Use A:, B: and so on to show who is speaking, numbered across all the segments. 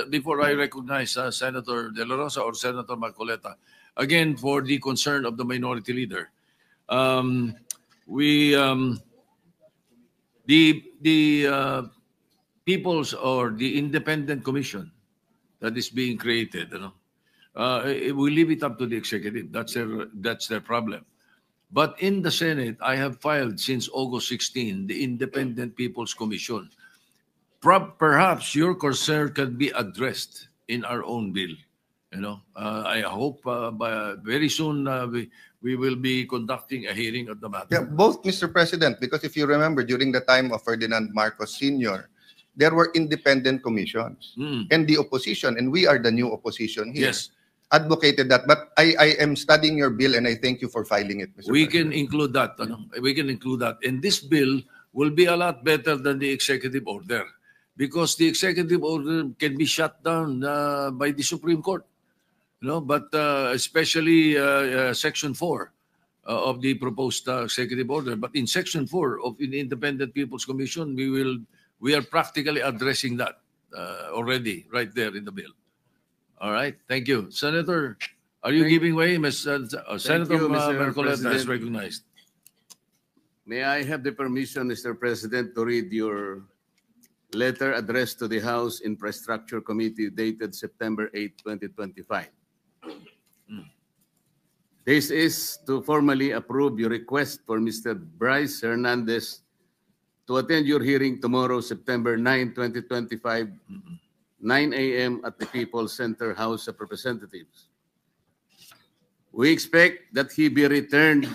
A: before I recognize Senator De La Rosa or Senator Marcoleta, again, for the concern of the minority leader, the people's or the independent commission that is being created, we leave it up to the executive. That's their problem. But in the Senate, I have filed since August 16 the Independent People's Commission. Perhaps your concern can be addressed in our own bill. I hope very soon we will be conducting a hearing of the matter.
B: Yeah, both, Mr. President, because if you remember, during the time of Ferdinand Marcos Sr., there were independent commissions. And the opposition, and we are the new opposition here,
A: Yes.
B: advocated that. But I am studying your bill, and I thank you for filing it, Mr.
A: We
B: President.
A: can include that. We can include that. And this bill will be a lot better than the executive order, because the executive order can be shut down by the Supreme Court. But especially Section 4 of the proposed executive order. But in Section 4 of the Independent People's Commission, we are practically addressing that already right there in the bill. All right. Thank you. Senator, are you giving way? Senator Marcoleta is recognized.
C: May I have the permission, Mr. President, to read your letter addressed to the House Infrastructure Committee dated September 8, 2025. This is to formally approve your request for Mr. Bryce Hernandez to attend your hearing tomorrow, September 9, 2025, 9 a.m. at the People's Center House of Representatives. We expect that he be returned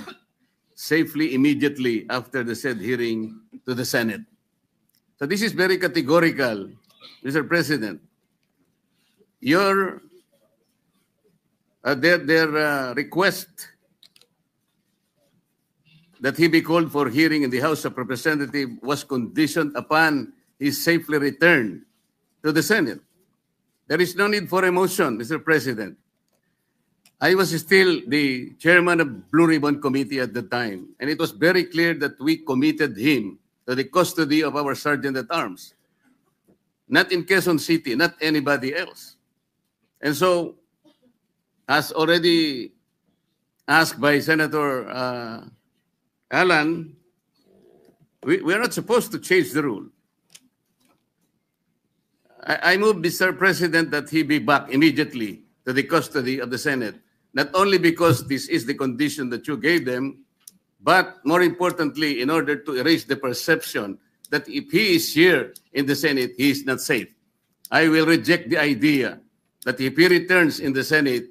C: safely immediately after the said hearing to the Senate. So this is very categorical, Mr. President. Their request that he be called for hearing in the House of Representatives was conditioned upon his safely return to the Senate. There is no need for a motion, Mr. President. I was still the chairman of Blue Ribbon Committee at the time, and it was very clear that we committed him to the custody of our Sergeant-at-Arms, not in Quezon City, not anybody else. And so, as already asked by Senator Alan, we are not supposed to change the rule. I move, Mr. President, that he be back immediately to the custody of the Senate, not only because this is the condition that you gave them, but more importantly, in order to erase the perception that if he is here in the Senate, he is not safe. I will reject the idea that if he returns in the Senate,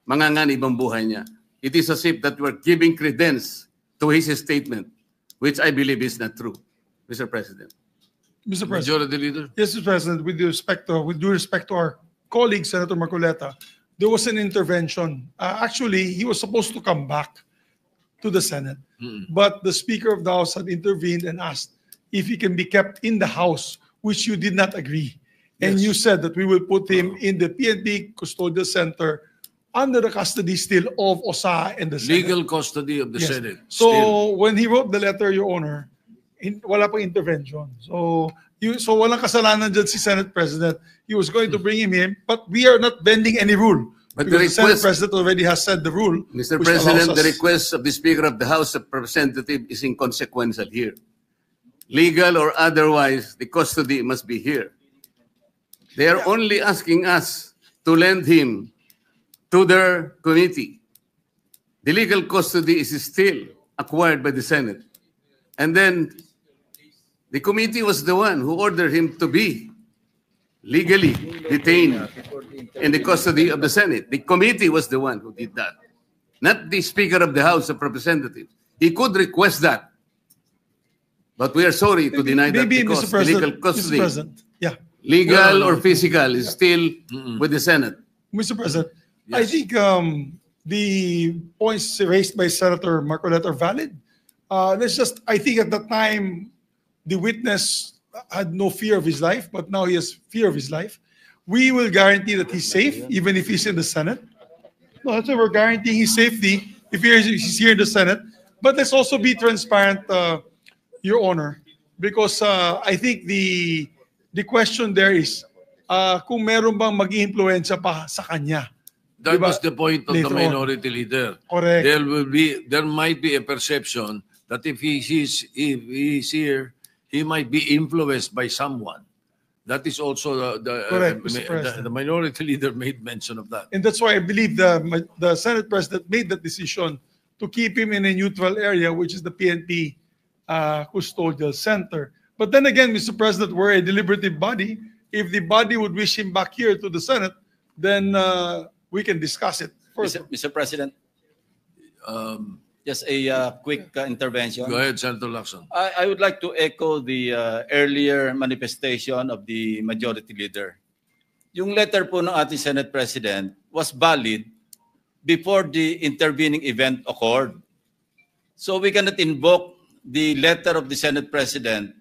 C: manganganib ang buhay niya. It is as if that we're giving credence to his statement, which I believe is not true, Mr. President.
D: Mr. President.
A: Majority Leader.
D: Yes, Mr. President, with due respect to our colleague, Senator Marcoleta, there was an intervention. Actually, he was supposed to come back to the Senate, but the Speaker of the House had intervened and asked if he can be kept in the House, which you did not agree. And you said that we will put him in the PNP Custodial Center under the custody still of OSA and the Senate.
A: Legal custody of the Senate.
D: So
A: still.
D: when he wrote the letter, Your Honor, wala pang intervention. So walang kasalanan dyan si Senate President. He was going to bring him in, but we are not bending any rule.
C: But
D: the Senate President already has said the rule.
C: Mr. President, the request of the Speaker of the House of Representatives is inconsequential here. Legal or otherwise, the custody must be here. They are only asking us to lend him to their committee. The legal custody is still acquired by the Senate. And then the committee was the one who ordered him to be legally detained in the custody of the Senate. The committee was the one who did that, not the Speaker of the House of Representatives. He could request that, but we are sorry to deny that because the legal custody, legal or physical, is still with the Senate.
D: Mr. President, I think the points raised by Senator Marcoleta are valid. I think at the time, the witness had no fear of his life, but now he has fear of his life. We will guarantee that he's safe, even if he's in the Senate. No, that's why we're guaranteeing his safety if he's here in the Senate. But let's also be transparent, Your Honor, because I think the question there is, kung meron bang mag-iimpluwensya pa sa kanya.
A: That
D: Diba?
A: was the point of the
D: Later on.
A: minority leader.
D: Correct.
A: There might be a perception that if he's here, he might be influenced by someone. That is also
D: Correct, Mr. President.
A: the minority leader made mention of that.
D: And that's why I believe the Senate President made that decision to keep him in a neutral area, which is the PNP Custodial Center. But then again, Mr. President, we're a deliberative body. If the body would wish him back here to the Senate, then we can discuss it further.
E: Mr. President, just a quick intervention.
A: Go ahead, Senator Lacson.
E: I would like to echo the earlier manifestation of the majority leader. Yung letter po ng ating Senate President was valid before the intervening event occurred. So we cannot invoke the letter of the Senate President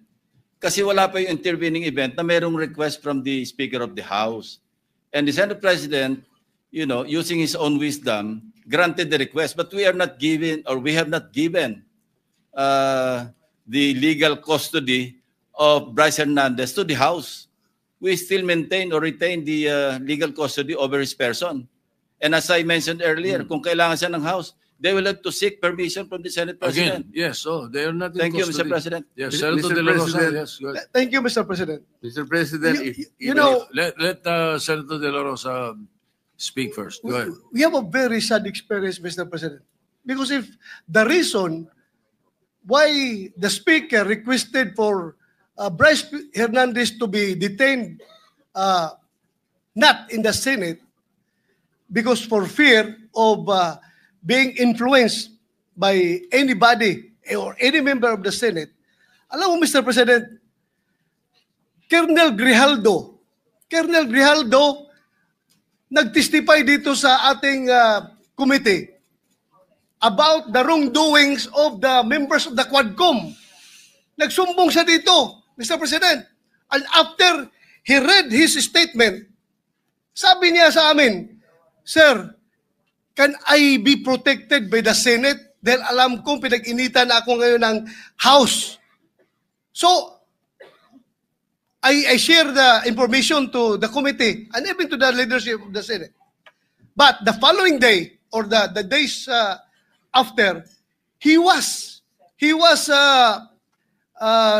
E: kasi wala pa yung intervening event na mayroong request from the Speaker of the House. And the Senate President, you know, using his own wisdom, granted the request, but we have not given the legal custody of Bryce Hernandez to the House. We still maintain or retain the legal custody over his person. And as I mentioned earlier, kung kailangan siya ng House, they will have to seek permission from the Senate President.
A: Again, yes. Oh, they are not in
E: Thank you,
A: custody.
E: Mr. President.
A: Yes,
C: Mr.
A: Senator De La Rosa.
C: President.
A: Yes, go ahead.
F: Thank you, Mr. President.
C: Mr. President,
F: You know,
A: Let Senator De La Rosa speak first. Go ahead.
F: we have a very sad experience, Mr. President. Because if the reason why the Speaker requested for Bryce Hernandez to be detained not in the Senate, because for fear of being influenced by anybody or any member of the Senate, alam mo, Mr. President, Colonel Grijaldo nag-testify dito sa ating committee about the wrongdoings of the members of the Quadcom. Nagsumbong siya dito, Mr. President. And after he read his statement, sabi niya sa amin, Sir, can I be protected by the Senate? Dahil alam kong pinag-initan ako ngayon ng House. So, I share the information to the committee and even to the leadership of the Senate. But the following day or the days after, he was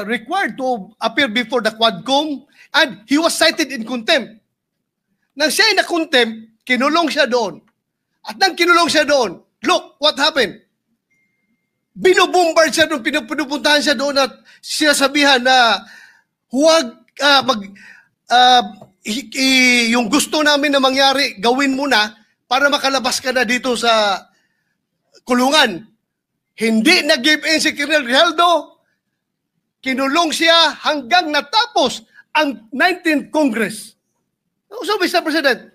F: required to appear before the Quadcom and he was cited in contempt. Nang siya ay na-contempt, kinulong siya doon. At nang kinulong siya doon, look what happened. Binubombard siya doon, pinupuntahan siya doon at sinasabihan na huwag yung gusto namin na mangyari, gawin mo na para makalabas ka na dito sa kulungan. Hindi nag-give in si Colonel Grijaldo. Kinulong siya hanggang natapos ang 19th Congress. So, Mr. President,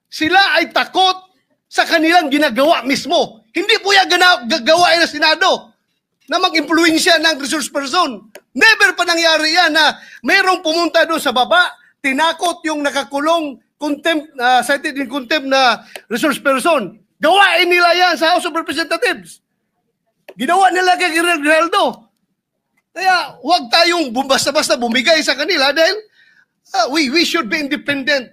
F: sila ay takot sa kanilang ginagawa mismo. Hindi po yan gagawain ng Senado na mag-impluensya ng resource person. Never pa nangyari yan na mayroong pumunta doon sa baba, tinakot yung nakakulong contempt, cited in contempt na resource person. Gawain nila yan sa House of Representatives. Ginawa nila kay Grijaldo. Kaya huwag tayong basta-basta bumigay sa kanila dahil we should be independent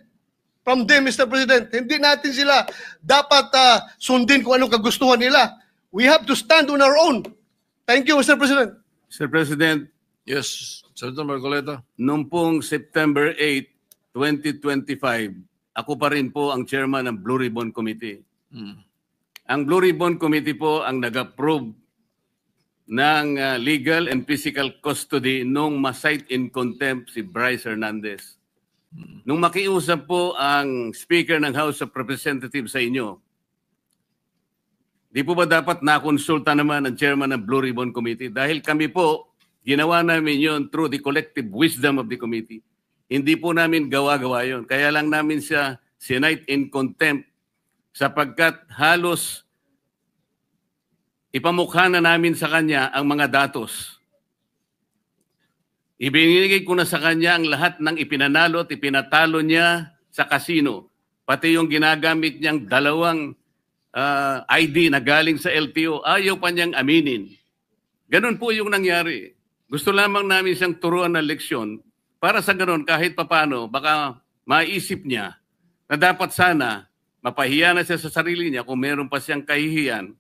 F: from them, Mr. President. Hindi natin sila dapat sundin kung anong kagustuhan nila. We have to stand on our own. Thank you, Mr. President.
C: Mr. President,
A: Yes, Senator Marcoleta.
C: noong pong September 8, 2025, ako pa rin po ang chairman ng Blue Ribbon Committee. Ang Blue Ribbon Committee po ang nag-approve ng legal and physical custody nung ma-cite in contempt si Bryce Hernandez. Nung makiusap po ang Speaker ng House of Representatives sa inyo, di po ba dapat nakonsulta naman ang chairman ng Blue Ribbon Committee? Dahil kami po, ginawa namin yon through the collective wisdom of the committee. Hindi po namin gawa-gawa yon. Kaya lang namin siya sinite in contempt sapagkat halos ipamukha na namin sa kanya ang mga datos. Ibinigay ko na sa kanya ang lahat ng ipinanalo at ipinatalo niya sa casino. Pati yung ginagamit niyang dalawang ID na galing sa LTO, ayaw pa niyang aminin. Ganun po yung nangyari. Gusto lamang namin siyang turuan ng leksyon para sa ganun kahit papano baka maisip niya na dapat sana mapahiya na siya sa sarili niya kung meron pa siyang kahihiyan,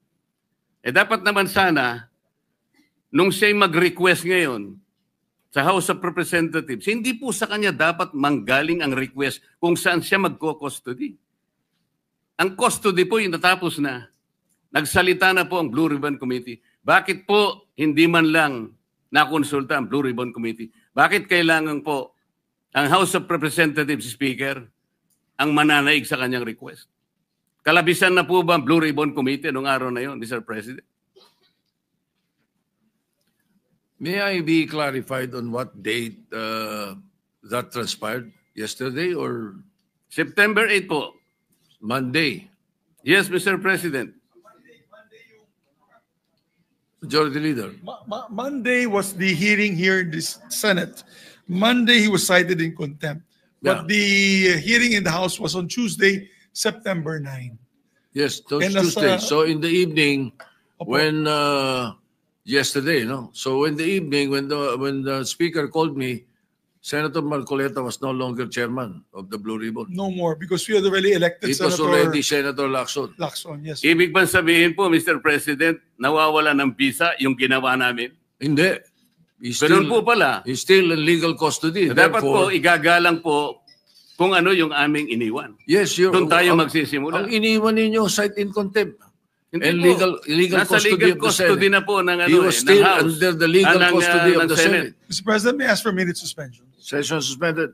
C: dapat naman sana, nung siya'y mag-request ngayon sa House of Representatives, hindi po sa kanya dapat manggaling ang request kung saan siya magko-custody. Ang custody po yung natapos na. Nagsalita na po ang Blue Ribbon Committee. Bakit po hindi man lang nakonsulta ang Blue Ribbon Committee? Bakit kailangan po ang House of Representatives Speaker ang mananaig sa kanyang request? Kalabisan na po ba ang Blue Ribbon Committee noong araw na yon, Mr. President?
A: May I be clarified on what date that transpired? Yesterday or
C: September 8 po.
A: Monday?
C: Yes, Mr. President.
A: Majority Leader.
D: Monday was the hearing here in the Senate. Monday, he was cited in contempt.
A: Yeah.
D: But the hearing in the House was on Tuesday, September 9.
A: Yes, those
D: And as,
A: Tuesday. So in the evening,
D: Opo.
A: when yesterday, no. So in the evening, when the speaker called me, Senator Marcoleta was no longer chairman of the Blue Ribbon.
D: No more, because we had already elected
A: It was
D: Senator
A: already Senator Lacson.
D: Lacson. Yes.
C: Ibig bang sabihin po, Mr. President, nawawala ng visa yung ginawa namin?
A: Hindi. He's
C: Ganun po pala.
A: He's still in legal custody.
C: Dapat po,
A: Therefore,
C: igagalang po kung ano yung aming iniwan.
A: yes, you're,
C: Doon tayo
A: ang
C: magsisimula.
A: iniwan ninyo, cite in contempt.
C: Hindi
A: And
C: po.
A: legal
C: Nasa
A: custody
C: legal
A: of the
C: custody
A: Senate.
C: na po ng,
A: He was still
C: ng House.
A: under the legal
C: ng,
A: custody of
C: ng
A: the Senate.
D: Mr. President, may I ask for a minute suspension?
A: Session suspended.